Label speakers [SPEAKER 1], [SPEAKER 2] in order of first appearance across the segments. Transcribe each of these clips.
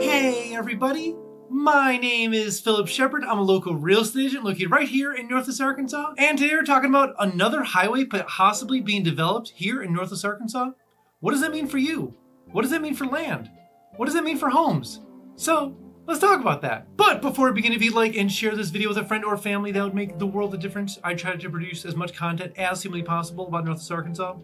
[SPEAKER 1] Hey everybody, my name is Phillip Shepard. I'm a local real estate agent located right here in Northwest Arkansas. And today we're talking about another highway possibly being developed here in Northwest Arkansas. What does that mean for you? What does that mean for land? What does that mean for homes? So let's talk about that. But before we begin, if you'd like and share this video with a friend or family, that would make the world of difference. I try to produce as much content as humanly possible about Northwest Arkansas,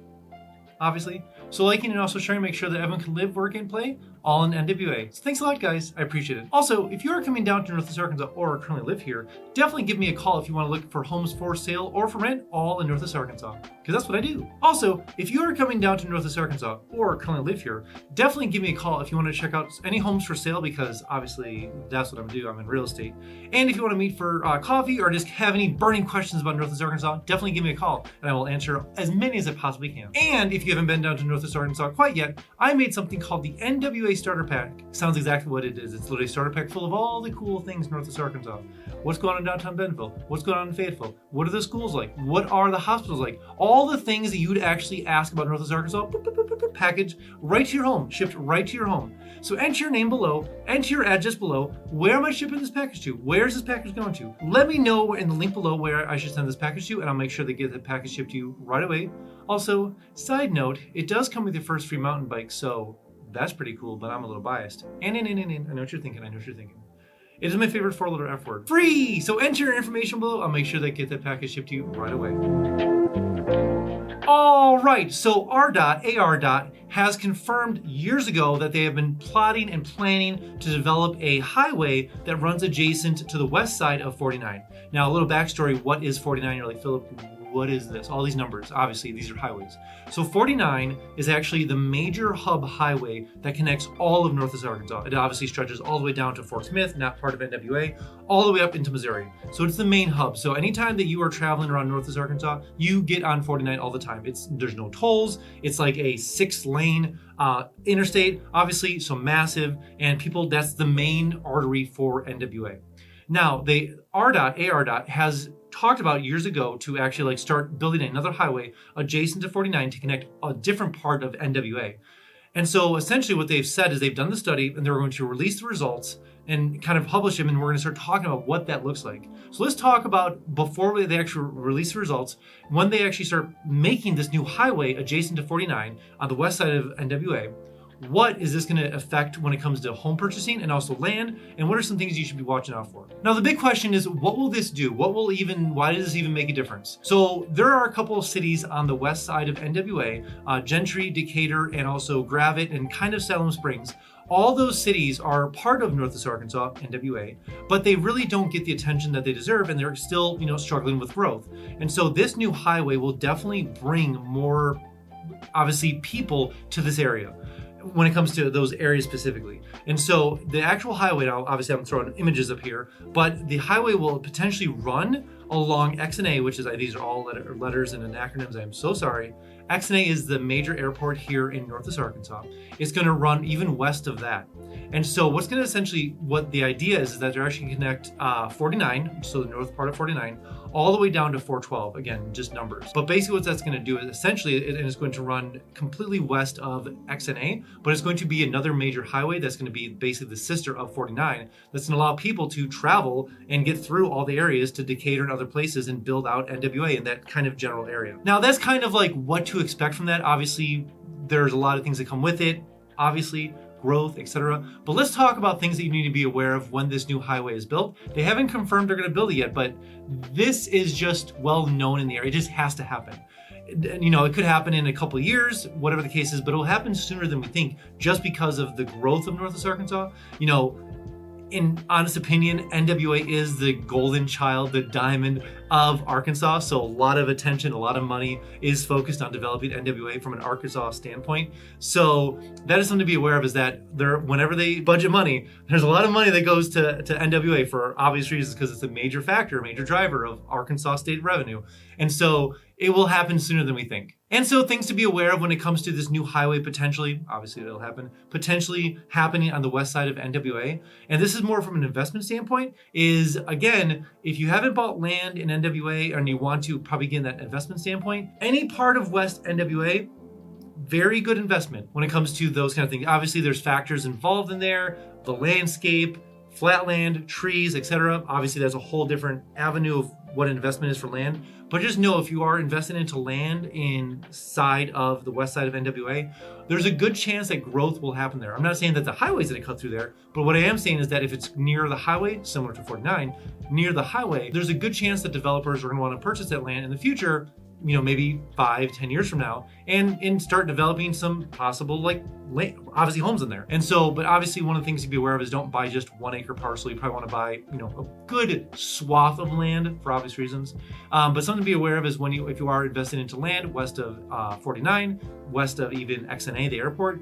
[SPEAKER 1] obviously. So liking and also sharing, make sure that everyone can live, work, and play all in NWA. So thanks a lot, guys. I appreciate it. Also, if you are coming down to Northwest Arkansas or currently live here, definitely give me a call if you want to look for homes for sale or for rent all in Northwest Arkansas, because that's what I do. Also, if you are coming down to Northwest Arkansas or currently live here, definitely give me a call if you want to check out any homes for sale, because obviously that's what I'm doing. I'm in real estate. And if you want to meet for coffee or just have any burning questions about Northwest Arkansas, definitely give me a call and I will answer as many as I possibly can. And if you haven't been down to Northwest Arkansas quite yet, I made something called the NWA Starter Pack. Sounds exactly what it is. It's literally a starter pack full of all the cool things in Northwest Arkansas. What's going on in downtown Bentonville? What's going on in Fayetteville? What are the schools like? What are the hospitals like? All the things that you'd actually ask about Northwest Arkansas, boop, boop, boop, boop, boop, package right to your home, shipped right to your home. So enter your name below, enter your address below. Where am I shipping this package to? Where is this package going to? Let me know in the link below where I should send this package to, and I'll make sure they get the package shipped to you right away. Also, side note, it does come with your first free mountain bike, so that's pretty cool, but I'm a little biased. And I know what you're thinking, It is my favorite four-letter F word. Free! So enter your information below. I'll make sure they get that package shipped to you right away. All right, so AR has confirmed years ago that they have been plotting and planning to develop a highway that runs adjacent to the west side of 49. Now, a little backstory, what is 49? You're like, Phillip, what is this? All these numbers, obviously these are highways. So 49 is actually the major hub highway that connects all of Northwest Arkansas. It obviously stretches all the way down to Fort Smith, not part of NWA, all the way up into Missouri. So it's the main hub. So anytime that you are traveling around Northwest Arkansas, you get on 49 all the time. There's no tolls. It's like a 6-lane interstate, obviously, so massive, and people, that's the main artery for NWA. Now, the AR has talked about years ago to actually start building another highway adjacent to 49 to connect a different part of NWA. And so essentially what they've said is they've done the study and they're going to release the results and kind of publish them, and we're going to start talking about what that looks like. So let's talk about, before they actually release the results, when they actually start making this new highway adjacent to 49 on the west side of NWA, what is this going to affect when it comes to home purchasing and also land, and what are some things you should be watching out for? Now, the big question is, what will this do? Why does this even make a difference? So there are a couple of cities on the west side of NWA, Gentry, Decatur, and also Gravette, and kind of Salem Springs. All those cities are part of Northwest Arkansas, NWA, but they really don't get the attention that they deserve, and they're still, struggling with growth. And so this new highway will definitely bring more, obviously, people to this area when it comes to those areas specifically. And so the actual highway, now obviously I'm throwing images up here, but the highway will potentially run along XNA, which is, these are all letters and acronyms, I'm so sorry. XNA is the major airport here in Northwest Arkansas. It's gonna run even west of that. And so what the idea is that they're actually gonna connect 49, so the north part of 49, all the way down to 412, again, just numbers. But basically what that's gonna do is essentially, it is going to run completely west of XNA, but it's going to be another major highway that's gonna be basically the sister of 49, that's gonna allow people to travel and get through all the areas to Decatur and other places and build out NWA in that kind of general area. Now that's kind of like what to expect from that. Obviously, there's a lot of things that come with it, obviously, growth, etc. But let's talk about things that you need to be aware of when this new highway is built. They haven't confirmed they're going to build it yet, but this is just well known in the area. It just has to happen. It could happen in a couple of years, whatever the case is, but it'll happen sooner than we think just because of the growth of Northwest Arkansas. In honest opinion, NWA is the golden child, the diamond of Arkansas. So a lot of attention, a lot of money is focused on developing NWA from an Arkansas standpoint. So that is something to be aware of, is that whenever they budget money, there's a lot of money that goes to NWA for obvious reasons, because it's a major factor, a major driver of Arkansas state revenue. And so it will happen sooner than we think. And so things to be aware of when it comes to this new highway potentially, obviously it'll happen, potentially happening on the west side of NWA. And this is more from an investment standpoint, is again, if you haven't bought land in NWA and you want to probably get in that investment standpoint, any part of West NWA, very good investment when it comes to those kind of things. Obviously there's factors involved in there, the landscape, flatland, trees, etc. Obviously, that's a whole different avenue of what an investment is for land. But just know if you are investing into land inside of the west side of NWA, there's a good chance that growth will happen there. I'm not saying that the highway's gonna cut through there, but what I am saying is that if it's near the highway, similar to 49, near the highway, there's a good chance that developers are gonna wanna purchase that land in the future, maybe 5-10 years from now, and start developing some possible obviously homes in there. And so, but obviously one of the things to be aware of is don't buy just 1 acre parcel. You probably want to buy, a good swath of land for obvious reasons. But something to be aware of is if you are investing into land west of 49, west of even XNA, the airport,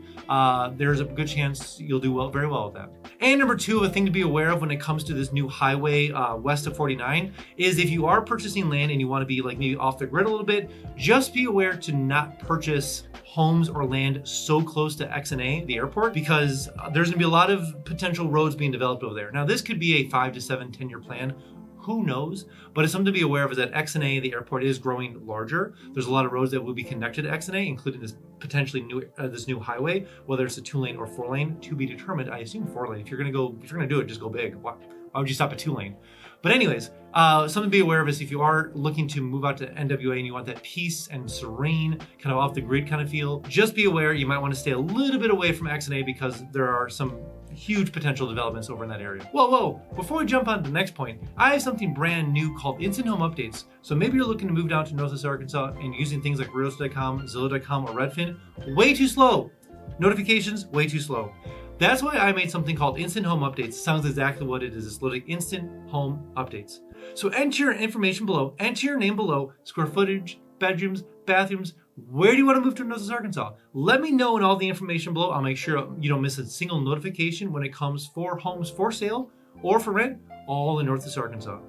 [SPEAKER 1] there's a good chance you'll do very well with that. And number 2, a thing to be aware of when it comes to this new highway west of 49 is if you are purchasing land and you want to be maybe off the grid a little bit, just be aware to not purchase homes or land so close to XNA, the airport, because there's gonna be a lot of potential roads being developed over there. Now, this could be a 5 to 7, 10-year plan. Who knows? But it's something to be aware of is that XNA, the airport, is growing larger. There's a lot of roads that will be connected to XNA, including this potentially new highway, whether it's a 2-lane or 4-lane, to be determined. I assume 4-lane. If you're gonna do it, just go big. Why would you stop at 2-lane? But anyways, something to be aware of is if you are looking to move out to NWA and you want that peace and serene, kind of off the grid kind of feel, just be aware you might want to stay a little bit away from XNA because there are some huge potential developments over in that area. Whoa, before we jump on to the next point, I have something brand new called Instant Home Updates. So maybe you're looking to move down to Northwest Arkansas and using things like Realtor.com, Zillow.com, or Redfin, way too slow. Notifications, way too slow. That's why I made something called Instant Home Updates. It sounds exactly what it is. It's literally Instant Home Updates. So enter your information below, enter your name below, square footage, bedrooms, bathrooms. Where do you want to move to in Northwest Arkansas? Let me know in all the information below. I'll make sure you don't miss a single notification when it comes for homes for sale or for rent, all in Northwest Arkansas.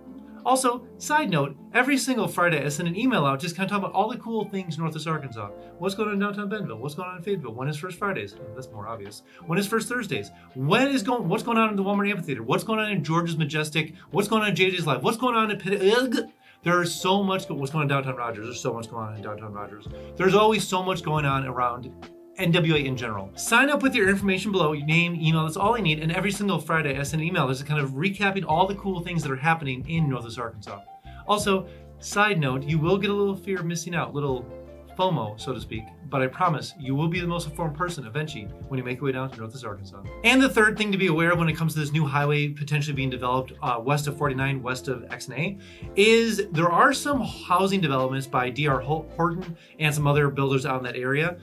[SPEAKER 1] Also, side note, every single Friday I send an email out just kind of talking about all the cool things in Northwest Arkansas. What's going on in downtown Bentonville? What's going on in Fayetteville? When is First Fridays? That's more obvious. When is First Thursdays? What's going on in the Walmart Amphitheater? What's going on in George's Majestic? What's going on in JJ's Live? What's going on in There's so much. What's going on in downtown Rogers? There's so much going on in downtown Rogers. There's always so much going on around NWA in general. Sign up with your information below, your name, email, that's all I need. And every single Friday I send an email that's kind of recapping all the cool things that are happening in Northwest Arkansas. Also, side note, you will get a little fear of missing out, little FOMO, so to speak, but I promise you will be the most informed person eventually when you make your way down to Northwest Arkansas. And the third thing to be aware of when it comes to this new highway potentially being developed west of 49, west of XNA, is there are some housing developments by D.R. Horton and some other builders out in that area.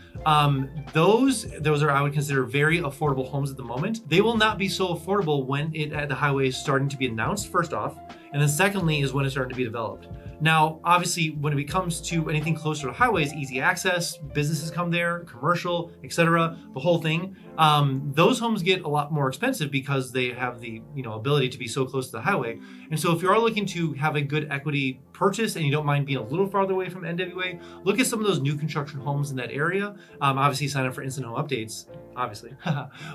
[SPEAKER 1] Those are, I would consider, very affordable homes at the moment. They will not be so affordable when the highway is starting to be announced, first off, and then secondly is when it's starting to be developed. Now, obviously, when it comes to anything closer to highways, easy access, businesses come there, commercial, etc., the whole thing, those homes get a lot more expensive because they have the ability to be so close to the highway. And so if you are looking to have a good equity purchase and you don't mind being a little farther away from NWA, look at some of those new construction homes in that area. Obviously, sign up for Instant Home Updates, obviously.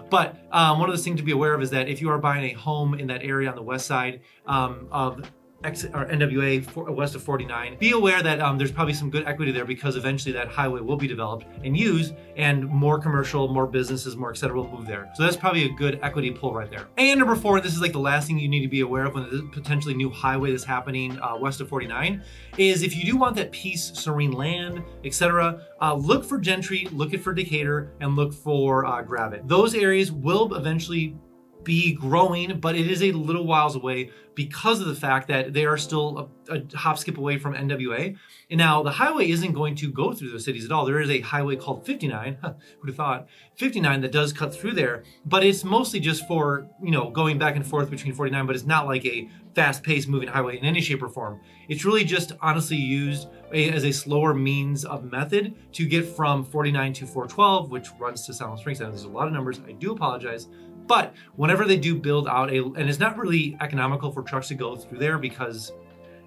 [SPEAKER 1] But one of those things to be aware of is that if you are buying a home in that area on the west side of NWA west of 49, be aware that there's probably some good equity there because eventually that highway will be developed and used, and more commercial, more businesses, more etc. will move there. So that's probably a good equity pull right there. And number 4, this is like the last thing you need to be aware of when there's potentially new highway that's happening west of 49, is if you do want that peace, serene land, etc., look for Gentry, look for Decatur, and look for Gravette. Those areas will eventually be growing, but it is a little whiles away because of the fact that they are still a hop skip away from NWA. And now the highway isn't going to go through those cities at all. There is a highway called 59, who'd have thought, 59 that does cut through there, but it's mostly just for, going back and forth between 49, but it's not like a fast-paced moving highway in any shape or form. It's really just honestly used as a slower means of method to get from 49 to 412, which runs to Salem Springs. There's a lot of numbers. I do apologize. But whenever they do build out and it's not really economical for trucks to go through there because,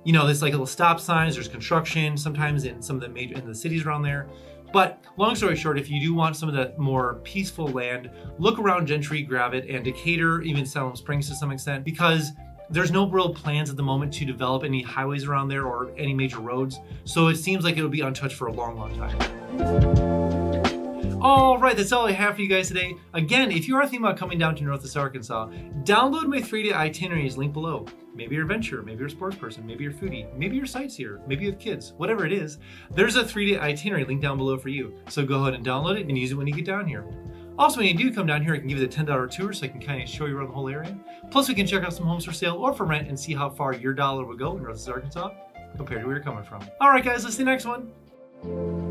[SPEAKER 1] there's like little stop signs, there's construction, sometimes in some of the cities around there. But long story short, if you do want some of that more peaceful land, look around Gentry, Gravette, and Decatur, even Salem Springs to some extent, because there's no real plans at the moment to develop any highways around there or any major roads. So it seems like it'll be untouched for a long, long time. All right, that's all I have for you guys today. Again, if you are thinking about coming down to Northwest Arkansas, download my 3-day itineraries link below. Maybe you're an adventurer, maybe you're a sports person, maybe you're a foodie, maybe you're a sightseer, maybe you have kids, whatever it is, there's a 3-day itinerary link down below for you. So go ahead and download it and use it when you get down here. Also, when you do come down here, I can give you the $10 tour so I can kind of show you around the whole area. Plus, we can check out some homes for sale or for rent and see how far your dollar will go in Northwest Arkansas compared to where you're coming from. All right, guys, let's see the next one.